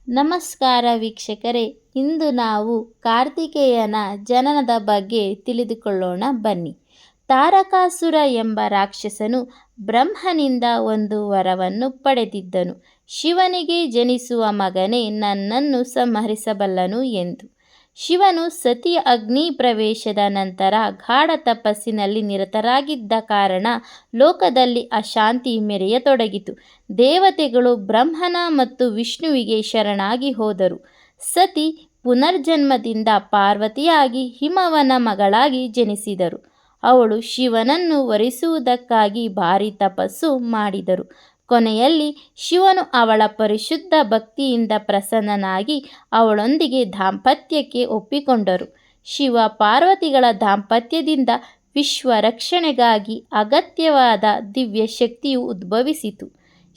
ನಮಸ್ಕಾರ ವೀಕ್ಷಕರೇ, ಇಂದು ನಾವು ಕಾರ್ತಿಕೇಯನ ಜನನದ ಬಗ್ಗೆ ತಿಳಿದುಕೊಳ್ಳೋಣ ಬನ್ನಿ. ತಾರಕಾಸುರ ಎಂಬ ರಾಕ್ಷಸನು ಬ್ರಹ್ಮನಿಂದ ಒಂದು ವರವನ್ನು ಪಡೆದಿದ್ದನು. ಶಿವನಿಗೆ ಜನಿಸುವ ಮಗನೇ ನನ್ನನ್ನು ಸಂಹರಿಸಬಲ್ಲನು ಎಂದು. ಶಿವನು ಸತಿಯ ಅಗ್ನಿ ಪ್ರವೇಶದ ನಂತರ ಗಾಢ ತಪಸ್ಸಿನಲ್ಲಿ ನಿರತರಾಗಿದ್ದ ಕಾರಣ ಲೋಕದಲ್ಲಿ ಅಶಾಂತಿ ಮೆರೆಯತೊಡಗಿತು. ದೇವತೆಗಳು ಬ್ರಹ್ಮನ ಮತ್ತು ವಿಷ್ಣುವಿಗೆ ಶರಣಾಗಿ ಹೋದರು. ಸತಿ ಪುನರ್ಜನ್ಮದಿಂದ ಪಾರ್ವತಿಯಾಗಿ ಹಿಮವನ ಮಗಳಾಗಿ ಜನಿಸಿದರು. ಅವಳು ಶಿವನನ್ನು ವರಿಸುವುದಕ್ಕಾಗಿ ಭಾರಿ ತಪಸ್ಸು ಮಾಡಿದರು. ಕೊನೆಯಲ್ಲಿ ಶಿವನು ಅವಳ ಪರಿಶುದ್ಧ ಭಕ್ತಿಯಿಂದ ಪ್ರಸನ್ನನಾಗಿ ಅವಳೊಂದಿಗೆ ದಾಂಪತ್ಯಕ್ಕೆ ಒಪ್ಪಿಕೊಂಡರು. ಶಿವ ಪಾರ್ವತಿಗಳ ದಾಂಪತ್ಯದಿಂದ ವಿಶ್ವ ರಕ್ಷಣೆಗಾಗಿ ಅಗತ್ಯವಾದ ದಿವ್ಯ ಶಕ್ತಿಯು ಉದ್ಭವಿಸಿತು.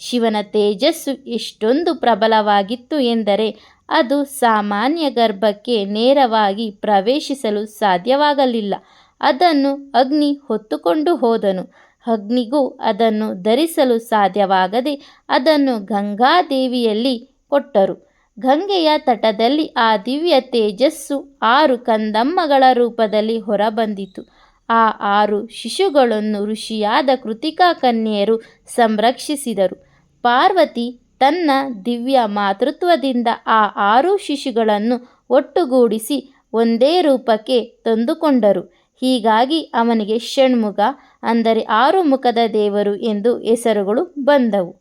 ಶಿವನ ತೇಜಸ್ಸು ಎಷ್ಟೊಂದು ಪ್ರಬಲವಾಗಿತ್ತು ಎಂದರೆ ಅದು ಸಾಮಾನ್ಯ ಗರ್ಭಕ್ಕೆ ನೇರವಾಗಿ ಪ್ರವೇಶಿಸಲು ಸಾಧ್ಯವಾಗಲಿಲ್ಲ. ಅದನ್ನು ಅಗ್ನಿ ಹೊತ್ತುಕೊಂಡು ಹೋದನು. ಅಗ್ನಿಗೂ ಅದನ್ನು ಧರಿಸಲು ಸಾಧ್ಯವಾಗದೆ ಅದನ್ನು ಗಂಗಾದೇವಿಯಲ್ಲಿ ಕೊಟ್ಟರು. ಗಂಗೆಯ ತಟದಲ್ಲಿ ಆ ದಿವ್ಯ ತೇಜಸ್ಸು 6 ಕಂದಮ್ಮಗಳ ರೂಪದಲ್ಲಿ ಹೊರಬಂದಿತು. ಆ 6 ಶಿಶುಗಳನ್ನು ಋಷಿಯಾದ ಕೃತಿಕಾ ಕನ್ಯೆಯರು ಸಂರಕ್ಷಿಸಿದರು. ಪಾರ್ವತಿ ತನ್ನ ದಿವ್ಯ ಮಾತೃತ್ವದಿಂದ ಆ 6 ಶಿಶುಗಳನ್ನು ಒಟ್ಟುಗೂಡಿಸಿ ಒಂದೇ ರೂಪಕ್ಕೆ ತಂದುಕೊಂಡರು. ಹೀಗಾಗಿ ಅವನಿಗೆ ಷಣ್ಮುಖ ಅಂದರೆ 6 ಮುಖದ ದೇವರು ಎಂದು ಹೆಸರುಗಳು ಬಂದವು.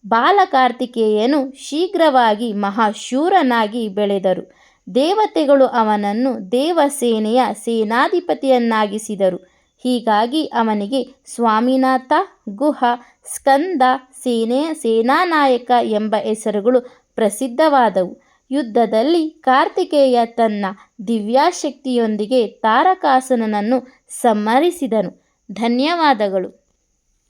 ಬಾಲ ಕಾರ್ತಿಕೇಯನು ಶೀಘ್ರವಾಗಿ ಮಹಾಶೂರನಾಗಿ ಬೆಳೆದರು. ದೇವತೆಗಳು ಅವನನ್ನು ದೇವಸೇನೆಯ ಸೇನಾಧಿಪತಿಯನ್ನಾಗಿಸಿದರು. ಹೀಗಾಗಿ ಅವನಿಗೆ ಸ್ವಾಮಿನಾಥ, ಗುಹ, ಸ್ಕಂದ, ಸೇನಾನಾಯಕ ಎಂಬ ಹೆಸರುಗಳು ಪ್ರಸಿದ್ಧವಾದವು. ಯುದ್ಧದಲ್ಲಿ ಕಾರ್ತಿಕೇಯ ತನ್ನ ದಿವ್ಯಶಕ್ತಿಯೊಂದಿಗೆ ತಾರಕಾಸುರನನ್ನು ಸಂಹರಿಸಿದನು. ಧನ್ಯವಾದಗಳು.